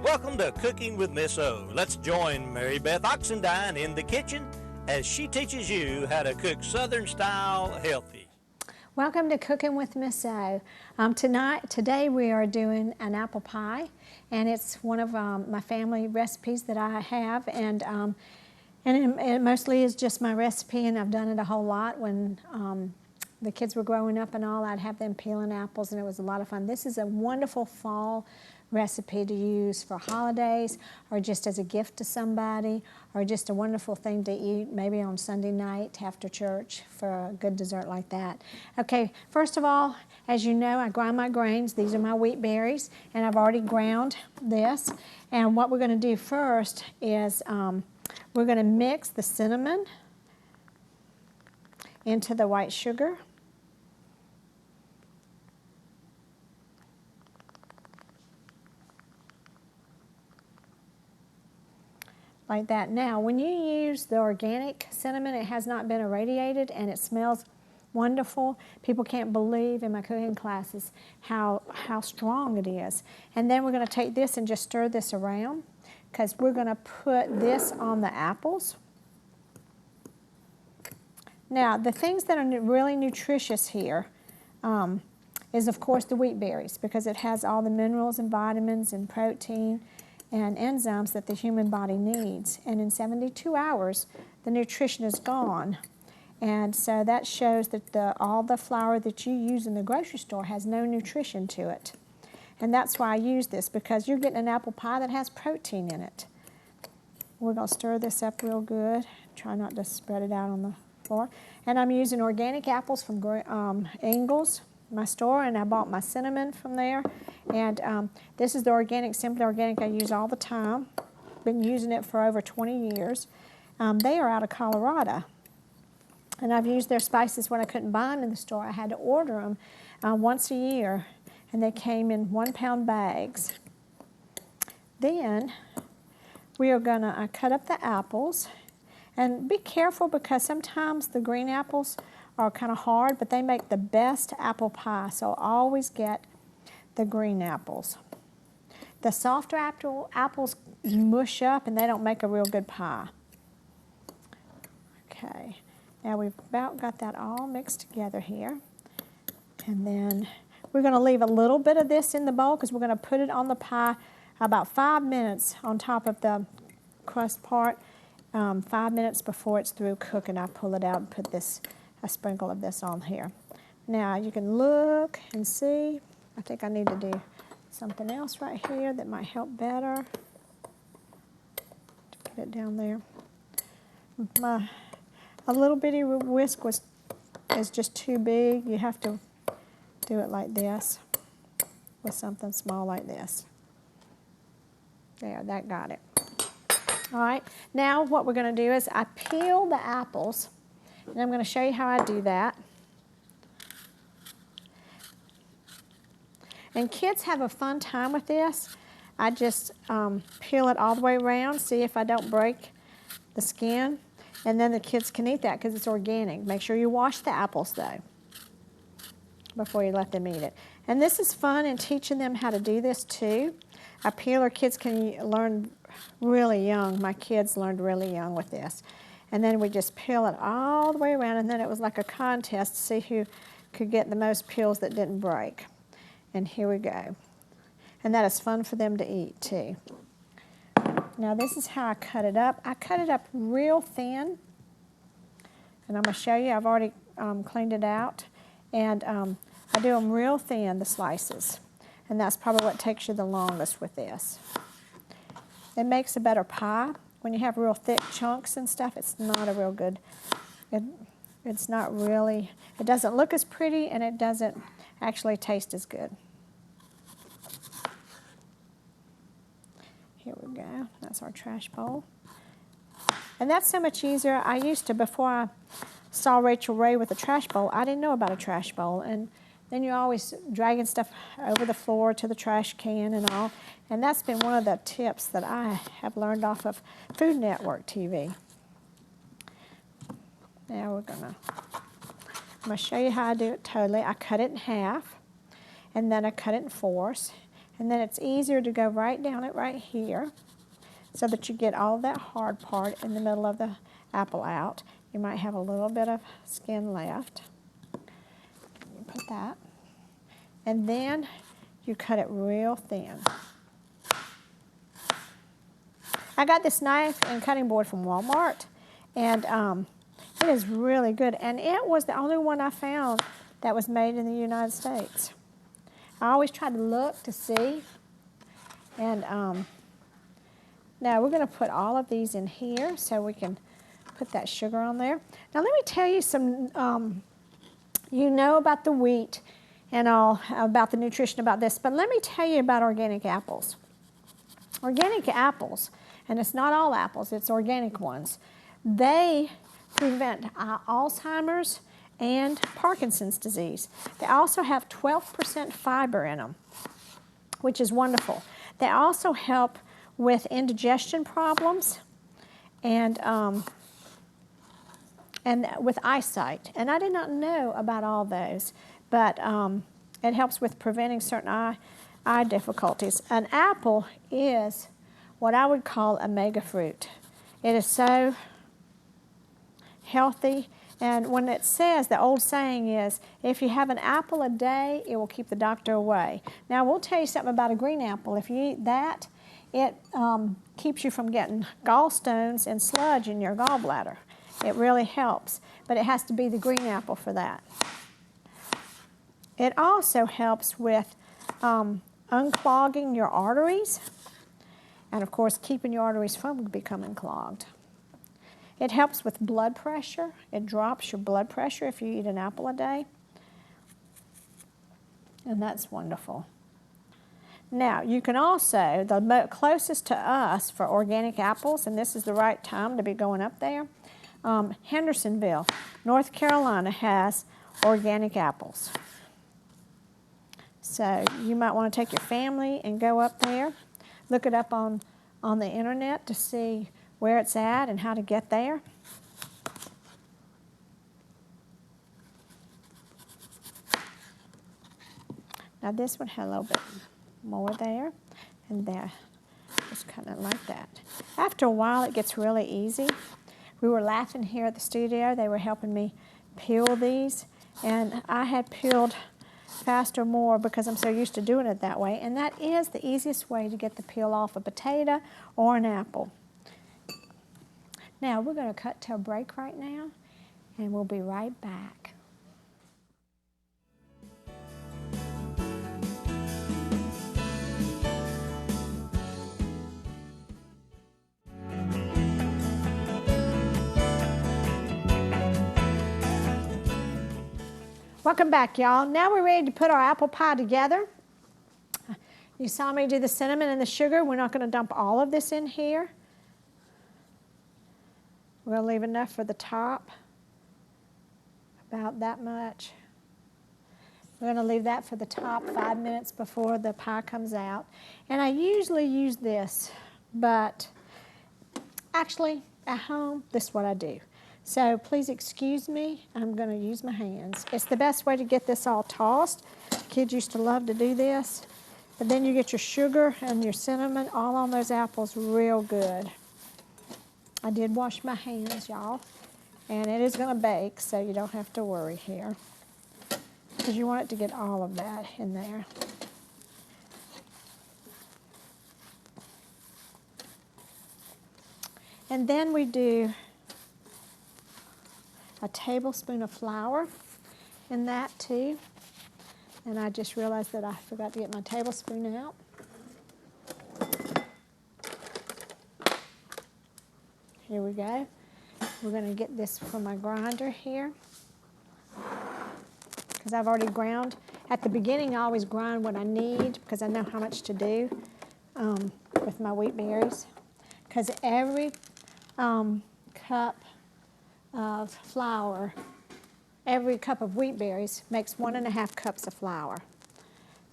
Welcome to Cooking with Miss O. Let's join Mary Beth Oxendine in the kitchen as she teaches you how to cook Southern style healthy. Welcome to Cooking with Miss O. Today we are doing an apple pie, and it's one of my family recipes that I have, and it mostly is just my recipe, and I've done it a whole lot when the kids were growing up and all. I'd have them peeling apples, and it was a lot of fun. This is a wonderful fall recipe to use for holidays, or just as a gift to somebody, or just a wonderful thing to eat maybe on Sunday night after church for a good dessert like that. Okay, first of all, as you know, I grind my grains. These are my wheat berries, and I've already ground this. And what we're going to do first is we're going to mix the cinnamon into the white sugar. Like that. Now, when you use the organic cinnamon, it has not been irradiated, and it smells wonderful. People can't believe in my cooking classes how strong it is. And then we're going to take this and just stir this around, because we're going to put this on the apples. Now, the things that are really nutritious here is, of course, the wheat berries, because it has all the minerals and vitamins and protein and enzymes that the human body needs. And in 72 hours, the nutrition is gone. And so that shows that all the flour that you use in the grocery store has no nutrition to it. And that's why I use this, because you're getting an apple pie that has protein in it. We're going to stir this up real good. Try not to spread it out on the floor. And I'm using organic apples from Ingles, my store, and I bought my cinnamon from there. And this is the organic, Simply Organic, I use all the time. Been using it for over 20 years. They are out of Colorado. And I've used their spices when I couldn't buy them in the store. I had to order them once a year, and they came in 1-pound bags. Then we are going to cut up the apples. And be careful, because sometimes the green apples are kind of hard, but they make the best apple pie. So always get the green apples. The softer apples mush up, and they don't make a real good pie. Okay, now we've about got that all mixed together here. And then we're going to leave a little bit of this in the bowl, because we're going to put it on the pie about 5 minutes on top of the crust part. 5 minutes before it's through cooking, I pull it out and put a sprinkle of this on here. Now you can look and see. I think I need to do something else right here that might help better. Get it down there. A little bitty whisk is just too big. You have to do it like this with something small like this. There, that got it. All right, now what we're going to do is I peel the apples, and I'm going to show you how I do that. And kids have a fun time with this. I just peel it all the way around, see if I don't break the skin, and then the kids can eat that because it's organic. Make sure you wash the apples, though, before you let them eat it. And this is fun in teaching them how to do this, too. A peeler, kids can learn really young. My kids learned really young with this. And then we just peel it all the way around, and then it was like a contest to see who could get the most peels that didn't break. And here we go. And that is fun for them to eat, too. Now, this is how I cut it up. I cut it up real thin. And I'm going to show you. I've already cleaned it out. And I do them real thin, the slices. And that's probably what takes you the longest with this. It makes a better pie. When you have real thick chunks and stuff, it's not a real good, it's not really, it doesn't look as pretty, and it doesn't actually taste as good. Here we go. That's our trash bowl. And that's so much easier. I used to, before I saw Rachel Ray with a trash bowl, I didn't know about a trash bowl. And then you're always dragging stuff over the floor to the trash can and all. And that's been one of the tips that I have learned off of Food Network TV. Now I'm going to show you how I do it totally. I cut it in half, and then I cut it in fours. And then it's easier to go right down it right here so that you get all that hard part in the middle of the apple out. You might have a little bit of skin left. You put that. And then you cut it real thin. I got this knife and cutting board from Walmart, and it is really good. And it was the only one I found that was made in the United States. I always try to look to see. And now we're going to put all of these in here so we can put that sugar on there. Now let me tell you some, you know about the wheat and all, about the nutrition about this, but let me tell you about organic apples. Organic apples, and it's not all apples, it's organic ones, they prevent Alzheimer's and Parkinson's disease. They also have 12% fiber in them, which is wonderful. They also help with indigestion problems and with eyesight. And I did not know about all those, but it helps with preventing certain eye difficulties. An apple is what I would call a mega fruit. It is so healthy. And when it says, the old saying is, if you have an apple a day, it will keep the doctor away. Now, we'll tell you something about a green apple. If you eat that, it keeps you from getting gallstones and sludge in your gallbladder. It really helps, but it has to be the green apple for that. It also helps with unclogging your arteries, and of course, keeping your arteries from becoming clogged. It helps with blood pressure. It drops your blood pressure if you eat an apple a day. And that's wonderful. Now, you can also, the closest to us for organic apples, and this is the right time to be going up there, Hendersonville, North Carolina has organic apples. So you might want to take your family and go up there. Look it up on the internet to see where it's at and how to get there. Now this one had a little bit more there, and there, just kind of like that. After a while, it gets really easy. We were laughing here at the studio. They were helping me peel these, and I had peeled faster more because I'm so used to doing it that way, and that is the easiest way to get the peel off a potato or an apple. Now, we're going to cut to a break right now, and we'll be right back. Welcome back, y'all. Now we're ready to put our apple pie together. You saw me do the cinnamon and the sugar. We're not going to dump all of this in here. We're going to leave enough for the top, about that much. We're going to leave that for the top 5 minutes before the pie comes out. And I usually use this, but actually at home, this is what I do. So please excuse me, I'm going to use my hands. It's the best way to get this all tossed. Kids used to love to do this. But then you get your sugar and your cinnamon all on those apples real good. I did wash my hands, y'all, and it is going to bake, so you don't have to worry here, because you want it to get all of that in there. And then we do a tablespoon of flour in that too. And I just realized that I forgot to get my tablespoon out. Here we go. We're going to get this from my grinder here, because I've already ground. At the beginning, I always grind what I need because I know how much to do with my wheat berries. Because every cup of flour, every cup of wheat berries makes 1.5 cups of flour.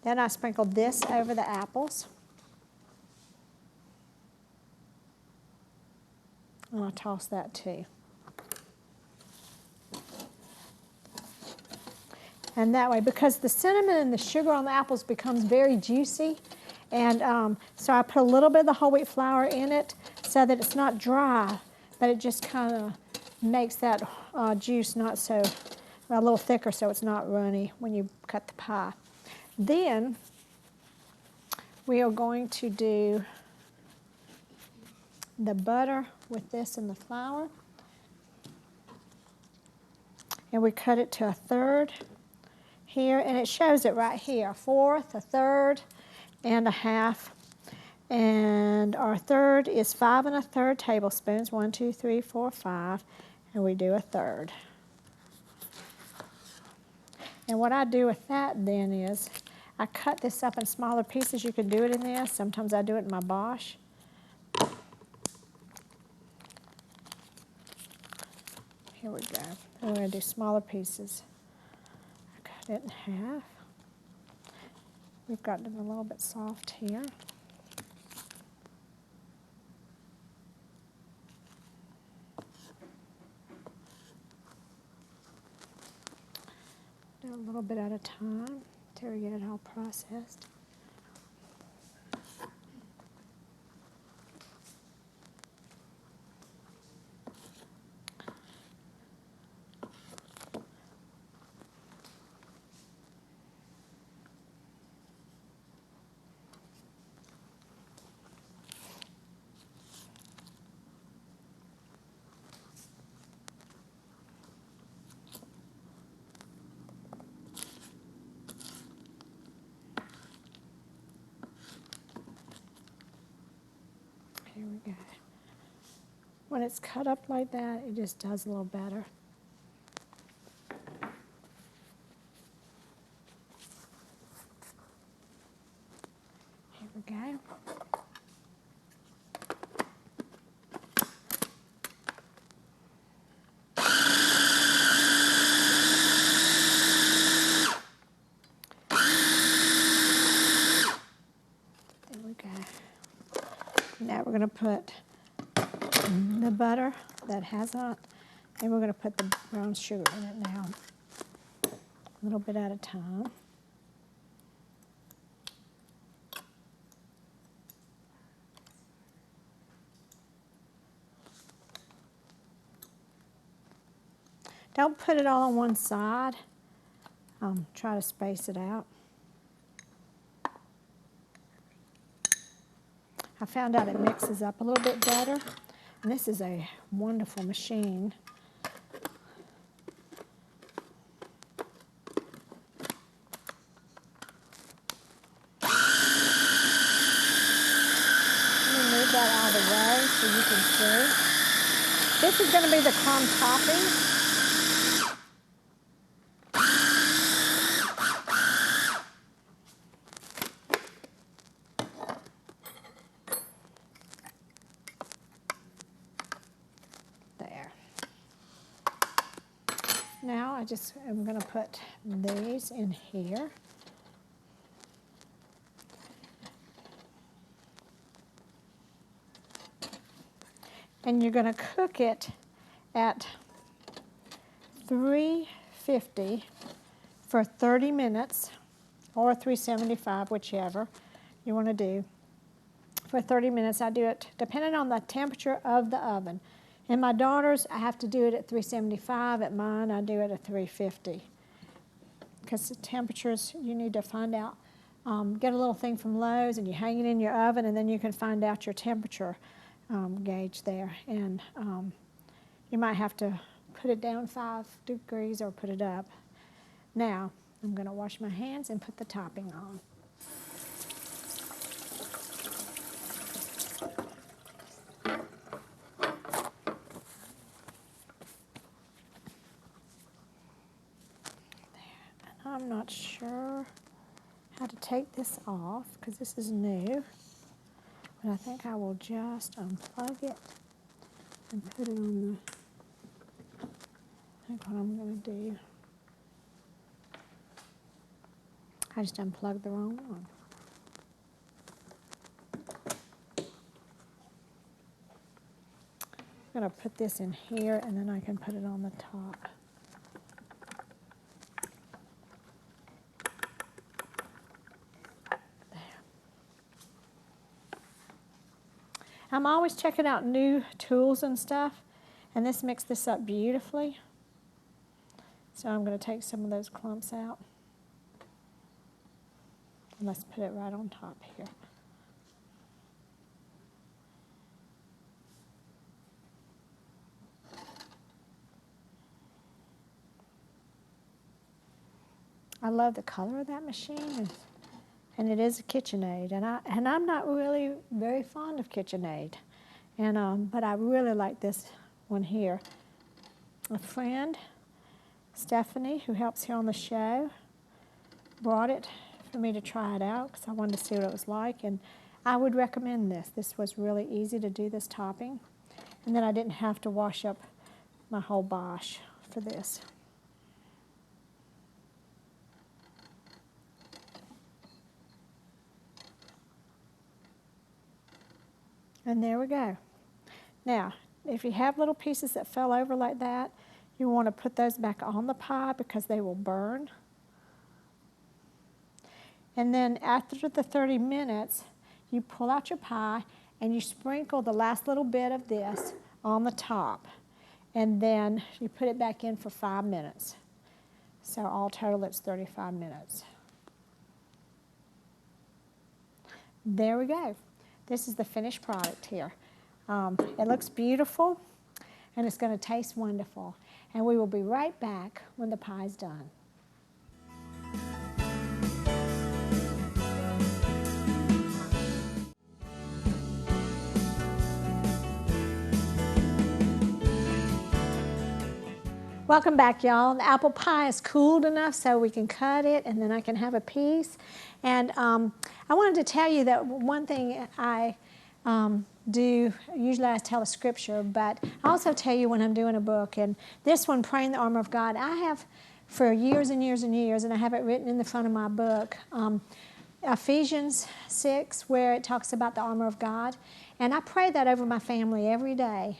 Then I sprinkle this over the apples. And I'll toss that too. And that way, because the cinnamon and the sugar on the apples becomes very juicy, And so I put a little bit of the whole wheat flour in it so that it's not dry, but it just kind of makes that juice not so, a little thicker so it's not runny when you cut the pie. Then we are going to do the butter with this and the flour. And we cut it to a third here, and it shows it right here, a fourth, a third, and a half. And our third is 5 1/3 tablespoons, 1, 2, 3, 4, 5, and we do a third. And what I do with that then is I cut this up in smaller pieces. You can do it in this. Sometimes I do it in my Bosch. Here we go. I'm going to do smaller pieces. I cut it in half. We've got them a little bit soft here. Do a little bit at a time till we get it all processed. Here we go. When it's cut up like that, it just does a little better. Here we go. There we go. Now we're going to put the butter that has on it, and we're going to put the brown sugar in it now, a little bit at a time. Don't put it all on one side. Try to space it out. I found out it mixes up a little bit better. And this is a wonderful machine. Let me move that out of the way so you can see. This is going to be the crumb topping. Now I'm going to put these in here. And you're going to cook it at 350 for 30 minutes, or 375, whichever you want to do. For 30 minutes, I do it depending on the temperature of the oven. In my daughter's, I have to do it at 375. At mine, I do it at 350. Because the temperatures, you need to find out. Get a little thing from Lowe's, and you hang it in your oven, and then you can find out your temperature gauge there. And you might have to put it down 5 degrees or put it up. Now, I'm going to wash my hands and put the topping on. I'm not sure how to take this off because this is new, but I think I will just unplug it and put it on the, I think what I'm going to do, I just unplugged the wrong one. I'm going to put this in here and then I can put it on the top. I'm always checking out new tools and stuff, and this mixed this up beautifully. So I'm going to take some of those clumps out. And let's put it right on top here. I love the color of that machine, and it is a KitchenAid, and I'm not really very fond of KitchenAid, but I really like this one here. A friend, Stephanie, who helps here on the show, brought it for me to try it out because I wanted to see what it was like, and I would recommend this. This was really easy to do this topping, and then I didn't have to wash up my whole bosh for this. And there we go. Now, if you have little pieces that fell over like that, you want to put those back on the pie because they will burn. And then after the 30 minutes, you pull out your pie and you sprinkle the last little bit of this on the top. And then you put it back in for 5 minutes. So all total, it's 35 minutes. There we go. This is the finished product here. It looks beautiful, and it's going to taste wonderful. And we will be right back when the pie is done. Welcome back, y'all. The apple pie is cooled enough so we can cut it, and then I can have a piece. And I wanted to tell you that one thing I do, usually I tell a scripture, but I also tell you when I'm doing a book. And this one, Praying the Armor of God, I have for years and years and years, and I have it written in the front of my book, Ephesians 6, where it talks about the armor of God. And I pray that over my family every day.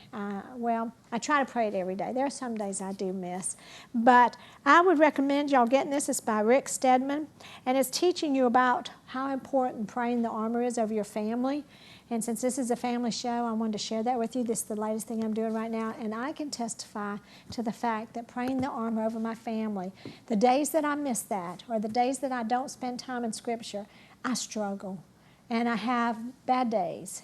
Well, I try to pray it every day. There are some days I do miss. But I would recommend y'all getting this. It's by Rick Steadman. And it's teaching you about how important praying the armor is over your family. And since this is a family show, I wanted to share that with you. This is the latest thing I'm doing right now. And I can testify to the fact that praying the armor over my family, the days that I miss that, or the days that I don't spend time in Scripture, I struggle. And I have bad days.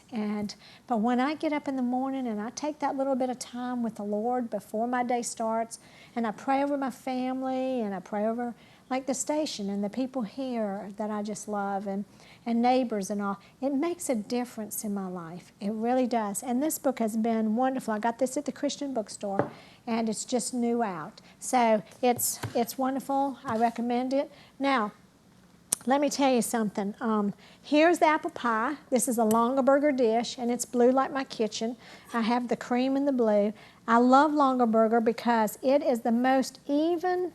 But when I get up in the morning and I take that little bit of time with the Lord before my day starts, and I pray over my family, and I pray over like the station and the people here that I just love, and neighbors and all, it makes a difference in my life. It really does. And this book has been wonderful. I got this at the Christian bookstore, and it's just new out. So it's wonderful. I recommend it. Now, let me tell you something. Here's the apple pie. This is a Longaberger dish, and it's blue like my kitchen. I have the cream and the blue. I love Longaberger because it is the most even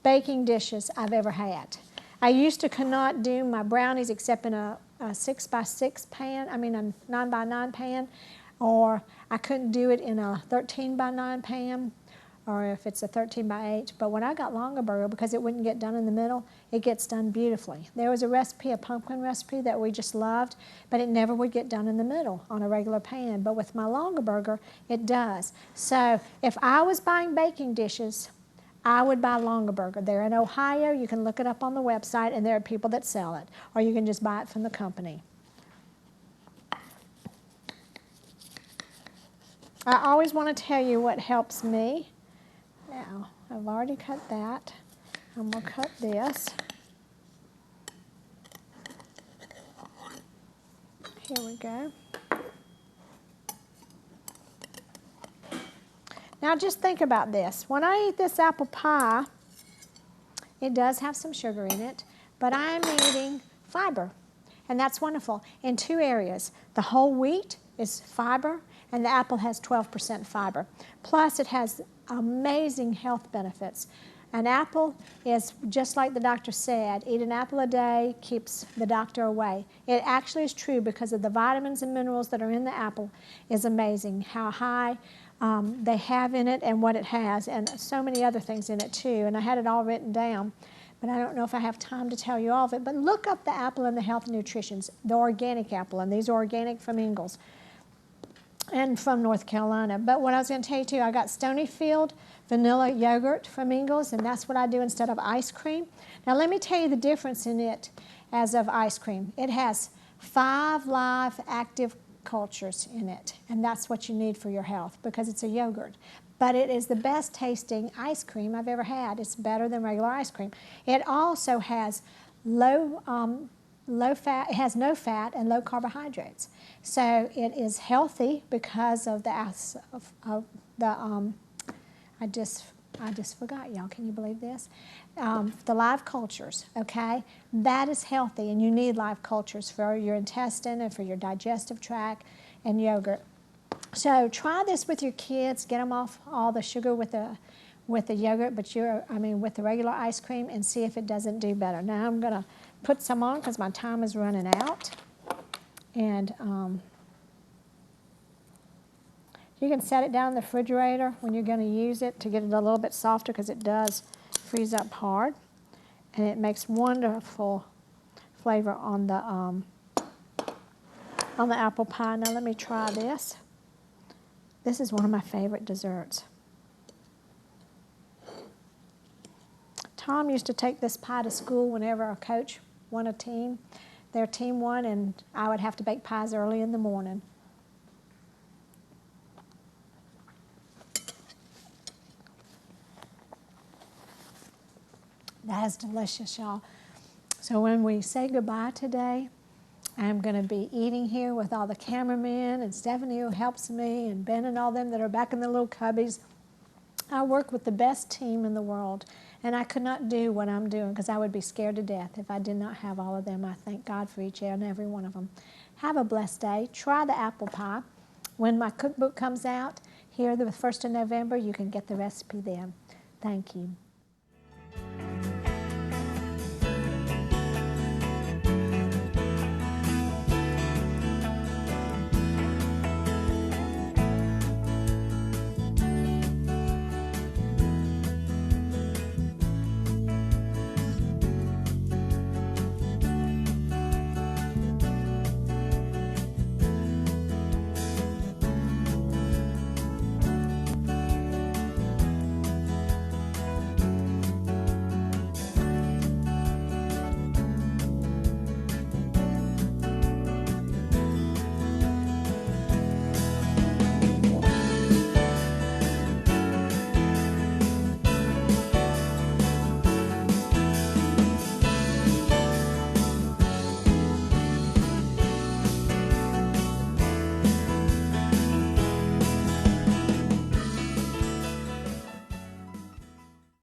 baking dishes I've ever had. I used to cannot do my brownies except in a 6x6 pan, a 9x9 pan, or I couldn't do it in a 13x9 pan, or if it's a 13x8. But when I got Longaberger, because it wouldn't get done in the middle, it gets done beautifully. There was a recipe, a pumpkin recipe that we just loved, but it never would get done in the middle on a regular pan. But with my Longaberger, it does. So if I was buying baking dishes, I would buy Longaberger. They're in Ohio. You can look it up on the website, and there are people that sell it. Or you can just buy it from the company. I always want to tell you what helps me. Now, I've already cut that. I'm going to cut this. Here we go. Now just think about this. When I eat this apple pie, it does have some sugar in it, but I'm eating fiber, and that's wonderful in two areas. The whole wheat is fiber, and the apple has 12% fiber. Plus, it has amazing health benefits. An apple is, just like the doctor said, eat an apple a day keeps the doctor away. It actually is true because of the vitamins and minerals that are in the apple is amazing, how high they have in it and what it has, and so many other things in it too. And I had it all written down. but I don't know if I have time to tell you all of it. But look up the apple and the health and nutritions, the organic apple, and these are organic from Ingalls and from North Carolina. But what I was going to tell you too, I got Stonyfield vanilla yogurt from Ingalls, and that's what I do instead of ice cream. Now let me tell you the difference in it as of ice cream. It has 5 live active cultures in it, and that's what you need for your health because it's a yogurt. But it is the best tasting ice cream I've ever had. It's better than regular ice cream. It also has low fat, it has no fat and low carbohydrates. So it is healthy because of I just forgot, y'all. Can you believe this? The live cultures, okay? That is healthy, and you need live cultures for your intestine and for your digestive tract and yogurt. So try this with your kids. Get them off all the sugar with the yogurt, but with the regular ice cream, and see if it doesn't do better. Now I'm going to put some on because my time is running out. And you can set it down in the refrigerator when you're going to use it to get it a little bit softer because it does freeze up hard. And it makes wonderful flavor on the apple pie. Now let me try this. This is one of my favorite desserts. Tom used to take this pie to school whenever our coach won a team. Their team won, and I would have to bake pies early in the morning. That is delicious, y'all. So when we say goodbye today, I'm going to be eating here with all the cameramen and Stephanie who helps me and Ben and all them that are back in the little cubbies. I work with the best team in the world, and I could not do what I'm doing because I would be scared to death if I did not have all of them. I thank God for each and every one of them. Have a blessed day. Try the apple pie. When my cookbook comes out here the 1st of November, you can get the recipe then. Thank you.